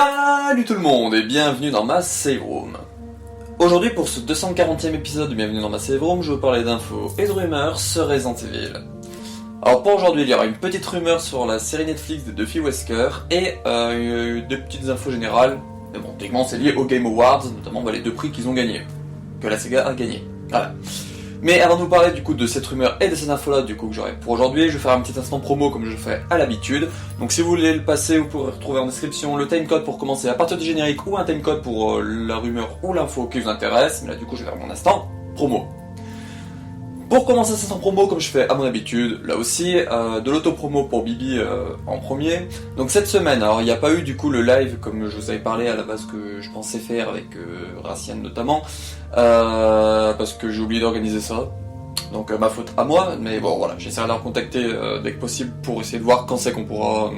Salut tout le monde et bienvenue dans ma save room. Aujourd'hui pour ce 240e épisode de Bienvenue dans ma save room, je vais vous parler d'infos et de rumeurs sur Resident Evil. Alors pour aujourd'hui il y aura une petite rumeur sur la série Netflix de Duffy Wesker et deux petites infos générales. Mais bon, techniquement c'est lié aux Game Awards, notamment les deux prix qu'ils ont gagnés, que la Sega a gagné. Voilà. Mais avant de vous parler du coup de cette rumeur et de cette info là du coup que j'aurai pour aujourd'hui, je vais faire un petit instant promo comme je le fais à l'habitude. Donc si vous voulez le passer, vous pourrez retrouver en description le timecode pour commencer à partir du générique ou un timecode pour la rumeur ou l'info qui vous intéresse. Mais là du coup je vais faire mon instant promo. Pour commencer cet instant promo, comme je fais à mon habitude, là aussi, de l'auto-promo pour Bibi en premier. Donc cette semaine, alors il n'y a pas eu du coup le live comme je vous avais parlé à la base que je pensais faire avec Raciane notamment, parce que j'ai oublié d'organiser ça. Donc ma faute à moi, mais bon voilà, j'essaierai de la recontacter dès que possible pour essayer de voir quand c'est qu'on pourra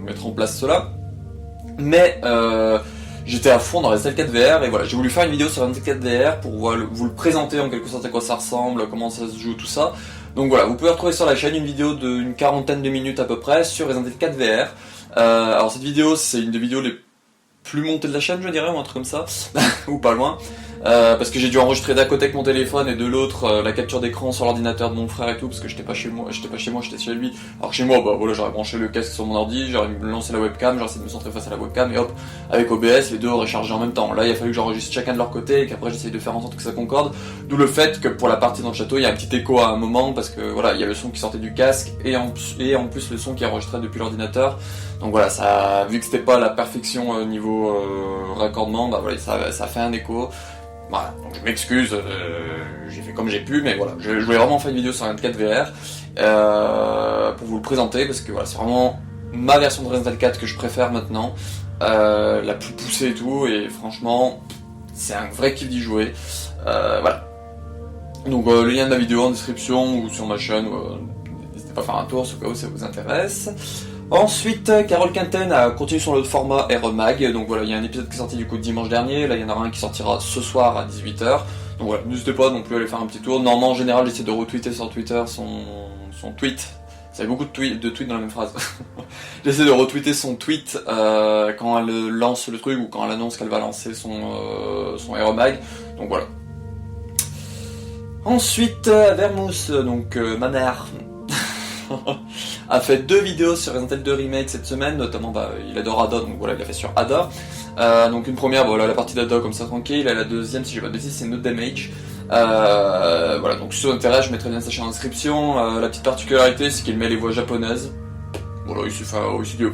mettre en place cela. Mais j'étais à fond dans Resident Evil 4 VR et voilà, j'ai voulu faire une vidéo sur Resident Evil 4 VR pour vous le présenter en quelque sorte à quoi ça ressemble, comment ça se joue, tout ça. Donc voilà, vous pouvez retrouver sur la chaîne une vidéo d'une quarantaine de minutes à peu près sur Resident Evil 4 VR. Alors cette vidéo, c'est une des vidéos les plus montées de la chaîne, je dirais, ou un truc comme ça, ou pas loin. Parce que j'ai dû enregistrer d'un côté avec mon téléphone et de l'autre la capture d'écran sur l'ordinateur de mon frère et tout, parce que j'étais pas chez moi, j'étais chez lui. Alors chez moi, bah voilà, j'aurais branché le casque sur mon ordi, j'aurais lancé la webcam, j'aurais essayé de me centrer face à la webcam et hop, avec OBS, les deux auraient chargé en même temps. Là, il a fallu que j'enregistre chacun de leur côté et qu'après j'essaye de faire en sorte que ça concorde. D'où le fait que pour la partie dans le château, il y a un petit écho à un moment parce que voilà, il y a le son qui sortait du casque et en plus le son qui est enregistré depuis l'ordinateur. Donc voilà, ça, vu que c'était pas la perfection au niveau raccordement, bah voilà, ça fait un écho. Voilà, donc je m'excuse, j'ai fait comme j'ai pu, mais voilà, je voulais vraiment faire une vidéo sur 24 VR pour vous le présenter, parce que voilà, c'est vraiment ma version de Resident Evil 4 que je préfère maintenant, la plus poussée et tout, et franchement, c'est un vrai kiff d'y jouer, voilà. Donc le lien de la vidéo en description ou sur ma chaîne, n'hésitez pas à faire un tour, au cas où ça vous intéresse. Ensuite, Carole Quinten a continué sur le format RMag, donc voilà, il y a un épisode qui est sorti du coup dimanche dernier, là il y en aura un qui sortira ce soir à 18h, donc voilà, n'hésitez pas non plus à aller faire un petit tour. Normalement en général j'essaie de retweeter sur Twitter son tweet, ça fait beaucoup de tweets dans la même phrase, j'essaie de retweeter son tweet quand elle lance le truc ou quand elle annonce qu'elle va lancer son RMag, donc voilà. Ensuite, Vermouth, donc ma mère, a fait 2 vidéos sur Resident Evil 2 Remake cette semaine, notamment il adore Ada, donc voilà, il l'a fait sur Ada. Donc une première, voilà, la partie d'Ada comme ça tranquille, et la deuxième, si j'ai pas de bêtises, c'est No Damage. Voilà, donc si ça vous intéresse, je mettrai bien sa chaîne en description. La petite particularité, c'est qu'il met les voix japonaises. Voilà, il s'est dit,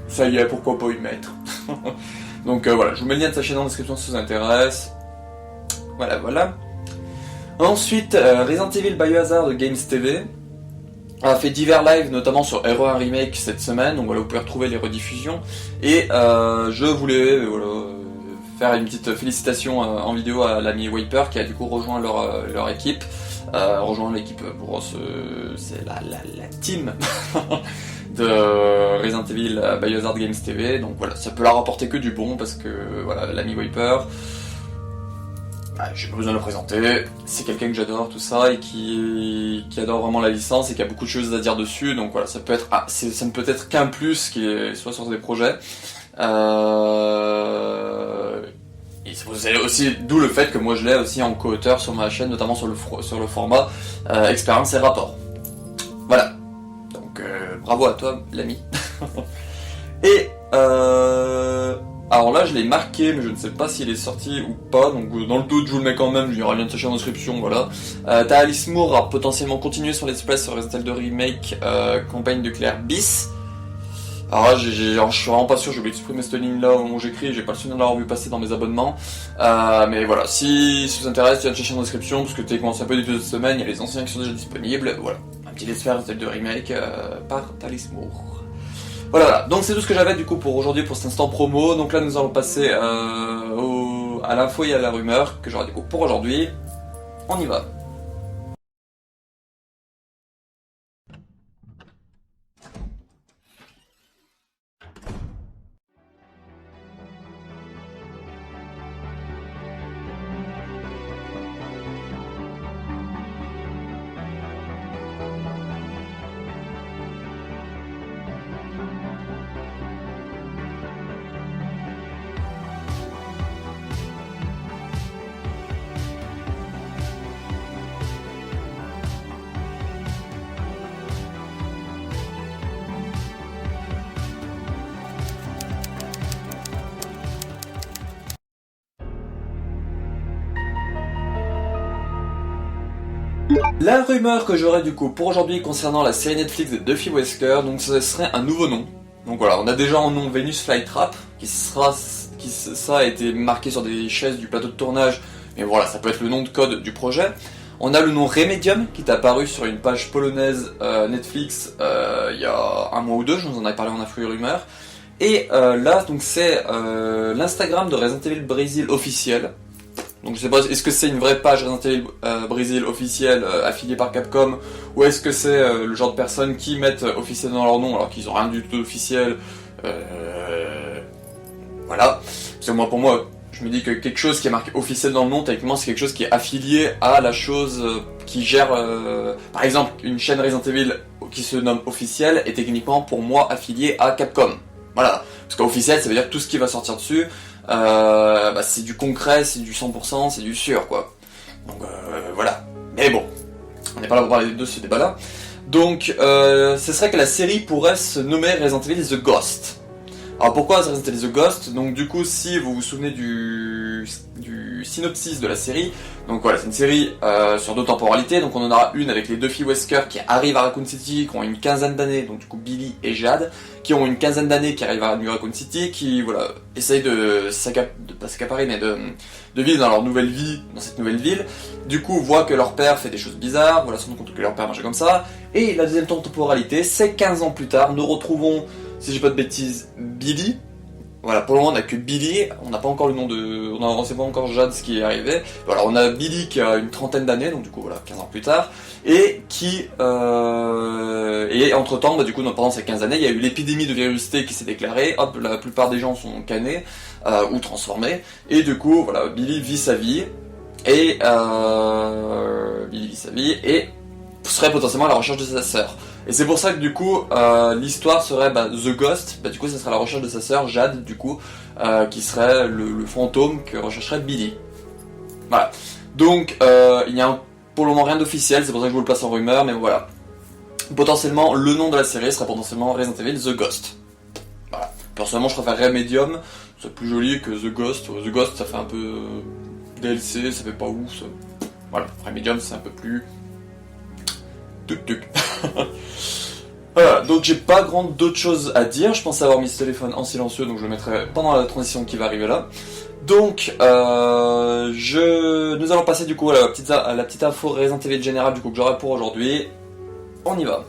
ça y est, pourquoi pas y mettre. Donc voilà, je vous mets le lien de sa chaîne en description si ça vous intéresse. Voilà. Ensuite, Resident Evil Biohazard de Games TV a fait divers lives, notamment sur Hero 1 Remake cette semaine, donc voilà, vous pouvez retrouver les rediffusions. Et je voulais faire une petite félicitation en vidéo à l'ami Wiper qui a du coup rejoint leur équipe. Rejoint l'équipe pour c'est la team de Resident Evil Biohazard Games TV, donc voilà, ça peut leur rapporter que du bon parce que voilà, l'ami Wiper, j'ai pas besoin de le présenter, c'est quelqu'un que j'adore, tout ça, et qui adore vraiment la licence et qui a beaucoup de choses à dire dessus, donc voilà, ça ne peut être qu'un plus qui est soit sur des projets. Et c'est aussi d'où le fait que moi je l'ai aussi en co-auteur sur ma chaîne, notamment sur le format expérience et rapport. Voilà, donc bravo à toi l'ami. Et alors là je l'ai marqué mais je ne sais pas s'il est sorti ou pas, donc dans le doute je vous le mets quand même, il y aura le lien de sa chaîne en description, voilà. T'as Alice Moore a potentiellement continué son let's play sur Resident Evil 2 Remake campagne de Claire bis. Alors là je suis vraiment pas sûr, j'ai oublié de supprimer cette ligne là au moment où j'écris, j'ai pas le souvenir de l'avoir vu passer dans mes abonnements. Mais voilà, si ça vous intéresse, il y a une chaîne en description, parce que t'es c'est un peu des deux semaines, il y a les anciens qui sont déjà disponibles, voilà. Un petit let's play Resident Evil 2 Remake par Alice Moore. Voilà, donc c'est tout ce que j'avais du coup pour aujourd'hui, pour cet instant promo. Donc là nous allons passer à l'info et à la rumeur que j'aurai du coup pour aujourd'hui. On y va. La rumeur que j'aurais du coup pour aujourd'hui concernant la série Netflix de Duffy Wesker, donc ce serait un nouveau nom. Donc voilà, on a déjà en nom Venus Flytrap, ça a été marqué sur des chaises du plateau de tournage, mais voilà, ça peut être le nom de code du projet. On a le nom Remedium qui est apparu sur une page polonaise Netflix il y a un mois ou deux, je vous en avais parlé en info et rumeur. Et là, donc c'est l'Instagram de Resident Evil Brésil officiel. Donc je sais pas, est-ce que c'est une vraie page Resident Evil Brésil officielle affiliée par Capcom, ou est-ce que c'est le genre de personnes qui mettent officiel dans leur nom alors qu'ils ont rien du tout d'officiel. Voilà. Parce que moi, pour moi, je me dis que quelque chose qui est marqué officiel dans le nom, techniquement c'est quelque chose qui est affilié à la chose qui gère... par exemple, une chaîne Resident Evil qui se nomme officiel est techniquement pour moi affiliée à Capcom. Voilà. Parce qu'officiel, ça veut dire que tout ce qui va sortir dessus, c'est du concret, c'est du 100%, c'est du sûr, quoi. Donc voilà. Mais bon, on n'est pas là pour parler de ce débat-là. Donc, ce serait que la série pourrait se nommer Resident Evil The Ghost. Alors pourquoi Resident Evil The Ghost? Donc du coup, si vous vous souvenez du synopsis de la série, donc voilà, c'est une série sur deux temporalités, donc on en aura une avec les deux filles Wesker qui arrivent à Raccoon City, qui ont une quinzaine d'années, donc du coup Billy et Jade, qui ont une quinzaine d'années, qui arrivent à New Raccoon City, qui voilà, essayent pas s'accaparer, mais de vivre dans leur nouvelle vie, dans cette nouvelle ville, du coup voient que leur père fait des choses bizarres, voilà, se rendent compte que leur père marchait comme ça, et la deuxième temporalité, c'est 15 ans plus tard, nous retrouvons, si j'ai pas de bêtises, Billy. Voilà, pour le moment on a que Billy, on n'a pas encore le nom de... on sait pas encore Jade ce qui est arrivé. Voilà, on a Billy qui a une trentaine d'années, donc du coup voilà, 15 ans plus tard, et qui... Et entre temps, du coup pendant ces 15 années, il y a eu l'épidémie de virus T qui s'est déclarée, hop, la plupart des gens sont cannés, ou transformés, et du coup, voilà, Billy vit sa vie, et... serait potentiellement à la recherche de sa sœur. Et c'est pour ça que du coup, l'histoire serait The Ghost, du coup ça serait la recherche de sa sœur Jade, du coup, qui serait le fantôme que rechercherait Billy. Voilà. Donc, il n'y a pour le moment rien d'officiel, c'est pour ça que je vous le place en rumeur, mais voilà. Potentiellement, le nom de la série serait potentiellement Resident Evil The Ghost. Voilà. Personnellement, je préfère Remedium, c'est plus joli que The Ghost. The Ghost, ça fait un peu DLC, ça fait pas ouf. Ça... Voilà, Remedium, c'est un peu plus... Voilà, donc j'ai pas grand d'autres choses à dire, je pensais avoir mis ce téléphone en silencieux, donc je le mettrai pendant la transition qui va arriver là. Donc, nous allons passer du coup à la petite info Resident Evil générale du coup que j'aurai pour aujourd'hui. On y va.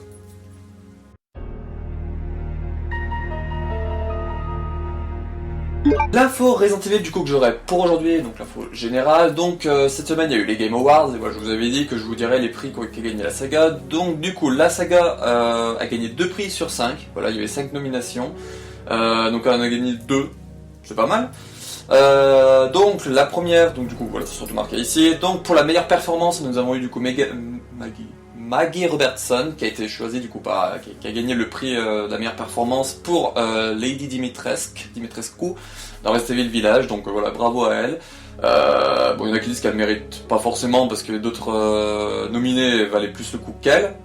L'info Resident Evil du coup que j'aurai pour aujourd'hui, donc l'info générale, donc cette semaine il y a eu les Game Awards, et voilà, je vous avais dit que je vous dirais les prix qu'a gagné la saga, donc du coup la saga a gagné 2 prix sur 5, voilà, il y avait 5 nominations, donc elle en a gagné 2, c'est pas mal. Donc la première, donc du coup voilà, c'est surtout marqué ici, donc pour la meilleure performance nous avons eu du coup Maggie Robertson qui a été choisie du coup qui a gagné le prix de la meilleure performance pour Lady Dimitrescu dans Resident Evil Village, donc voilà, bravo à elle. Bon, il y en a qui disent qu'elle mérite pas forcément parce que d'autres nominés valaient plus le coup qu'elle.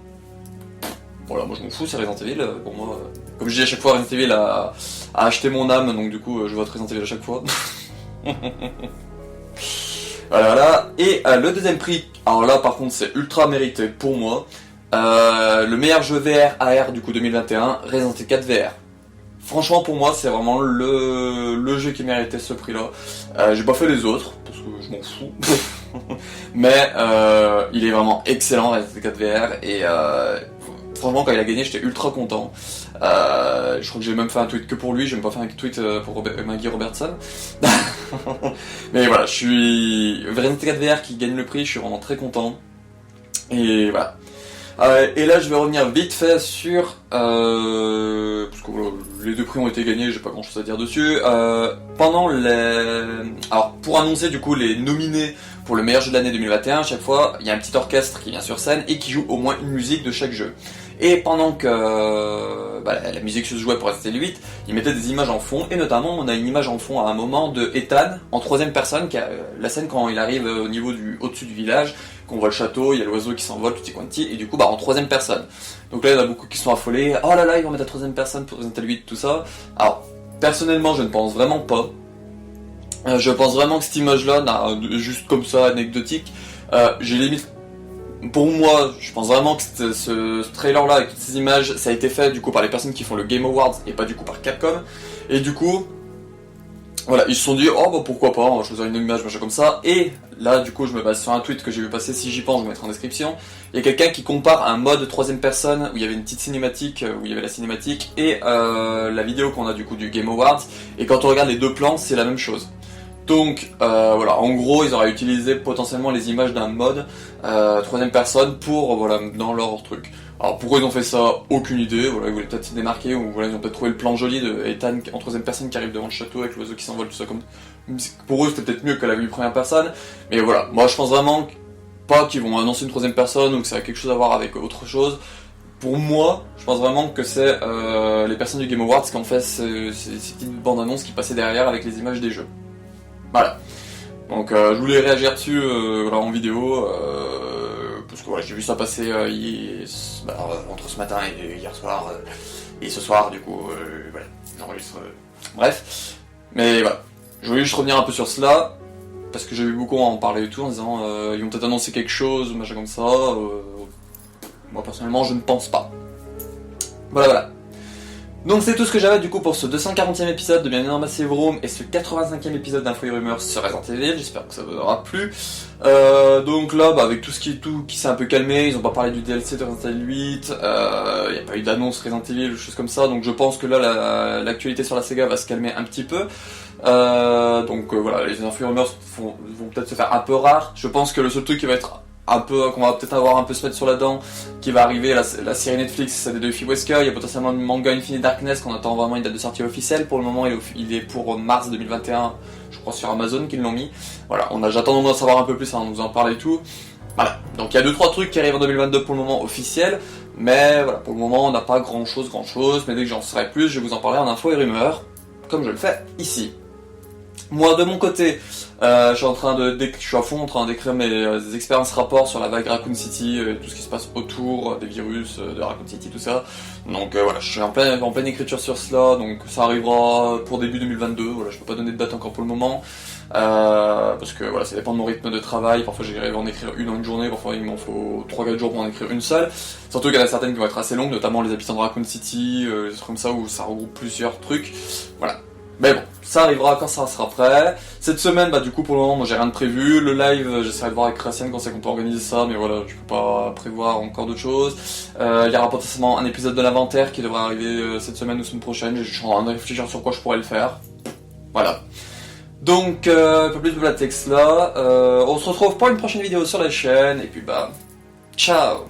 Voilà, moi je m'en fous, c'est Resident Evil, pour moi, comme je dis à chaque fois, Resident Evil a acheté mon âme, donc du coup je vote Resident Evil à chaque fois. Voilà. Et le deuxième prix, alors là par contre c'est ultra mérité pour moi, le meilleur jeu VR AR du coup 2021, Resident Evil 4 VR. Franchement pour moi c'est vraiment le jeu qui méritait ce prix là. J'ai pas fait les autres, parce que je m'en fous. Mais il est vraiment excellent Resident Evil 4 VR, et franchement quand il a gagné j'étais ultra content. Je crois que j'ai même fait un tweet que pour lui, j'ai même pas fait un tweet pour Maggie Robertson. Mais voilà, je suis Resident Evil 4 VR qui gagne le prix, je suis vraiment très content. Et voilà. Et là je vais revenir vite fait sur... parce que voilà, les 2 prix ont été gagnés, j'ai pas grand chose à dire dessus. Alors pour annoncer du coup les nominés pour le meilleur jeu de l'année 2021, à chaque fois il y a un petit orchestre qui vient sur scène et qui joue au moins une musique de chaque jeu. Et pendant que la musique se jouait pour Resident Evil 8, ils mettaient des images en fond, et notamment on a une image en fond à un moment de Ethan en 3ème personne, qui a la scène quand il arrive au niveau au-dessus du village, qu'on voit le château, il y a l'oiseau qui s'envole, tutti quanti, et du coup en 3ème personne. Donc là il y en a beaucoup qui sont affolés, oh là là ils vont mettre la 3ème personne pour Resident Evil 8, tout ça. Alors personnellement je ne pense vraiment pas. Je pense vraiment que cette image là, juste comme ça, anecdotique, j'ai limite pour moi, je pense vraiment que ce trailer-là avec toutes ces images, ça a été fait du coup par les personnes qui font le Game Awards et pas du coup par Capcom. Et du coup, voilà, ils se sont dit, oh bah pourquoi pas, on va choisir une image, machin comme ça. Et là, du coup, je me base sur un tweet que j'ai vu passer, si j'y pense, je vais mettre en description. Il y a quelqu'un qui compare un mode troisième personne, où il y avait une petite cinématique, où il y avait la cinématique, et la vidéo qu'on a du coup du Game Awards. Et quand on regarde les deux plans, c'est la même chose. Donc voilà, en gros, ils auraient utilisé potentiellement les images d'un mode troisième personne pour, voilà, dans leur truc. Alors pourquoi ils ont fait ça, aucune idée, voilà, ils voulaient peut-être se démarquer, ou voilà, ils ont peut-être trouvé le plan joli de Ethan en troisième personne qui arrive devant le château avec l'oiseau qui s'envole, tout ça comme... Pour eux c'était peut-être mieux que la vue première personne, mais voilà, moi je pense vraiment pas qu'ils vont annoncer une troisième personne ou que ça a quelque chose à voir avec autre chose. Pour moi, je pense vraiment que c'est les personnes du Game Awards qui ont fait ces petites bandes annonces qui passaient derrière avec les images des jeux. Voilà. Donc je voulais réagir dessus voilà, en vidéo, parce que voilà, j'ai vu ça passer entre ce matin et hier soir, et ce soir du coup, voilà, j'enregistre, bref, mais voilà, je voulais juste revenir un peu sur cela, parce que j'ai vu beaucoup en parler et tout, en disant, ils vont peut-être annoncer quelque chose, ou machin comme ça, moi personnellement je ne pense pas. Voilà. Donc c'est tout ce que j'avais du coup pour ce 240e épisode de Bienvenue dans ma Save Room et ce 85e épisode d'Info et Rumeurs sur Resident Evil, j'espère que ça vous aura plu. Donc là, avec tout qui s'est un peu calmé, ils ont pas parlé du DLC de Resident Evil 8, y a pas eu d'annonce Resident Evil ou choses comme ça, donc je pense que là l'actualité sur la Sega va se calmer un petit peu. Voilà, les Info et Rumeurs vont peut-être se faire un peu rares, je pense que le seul truc qui va être qu'on va peut-être avoir un peu se mettre sur la dent, qui va arriver, la série Netflix, celle de Yuffie Wesker, il y a potentiellement le manga Infinite Darkness qu'on attend vraiment une date de sortie officielle, pour le moment il est pour mars 2021, je crois sur Amazon qu'ils l'ont mis, voilà, j'attends d'en savoir un peu plus, on nous en parle et tout, voilà, donc il y a 2-3 trucs qui arrivent en 2022 pour le moment officiels, mais voilà, pour le moment on n'a pas grand chose, mais dès que j'en saurai plus, je vais vous en parler en info et rumeurs, comme je le fais ici. Moi de mon côté, je suis à fond en train d'écrire mes expériences rapports sur la vague Raccoon City, tout ce qui se passe autour des virus, de Raccoon City, tout ça. Donc voilà, je suis en pleine écriture sur cela, donc ça arrivera pour début 2022, voilà, je peux pas donner de date encore pour le moment, parce que voilà, ça dépend de mon rythme de travail, parfois j'arrive à en écrire une en une journée, parfois il m'en faut 3-4 jours pour en écrire une seule, surtout qu'il y en a certaines qui vont être assez longues, notamment les habitants de Raccoon City, des trucs comme ça où ça regroupe plusieurs trucs, voilà. Mais bon, ça arrivera quand ça sera prêt. Cette semaine, du coup, pour le moment, moi j'ai rien de prévu. Le live, j'essaierai de voir avec Kracian quand c'est qu'on peut organiser ça, mais voilà, je peux pas prévoir encore d'autres choses. Il y aura potentiellement un épisode de l'inventaire qui devrait arriver cette semaine ou semaine prochaine. Je suis en train de réfléchir sur quoi je pourrais le faire. Voilà. Donc, un peu plus de la texte là. On se retrouve pour une prochaine vidéo sur la chaîne, et puis ciao!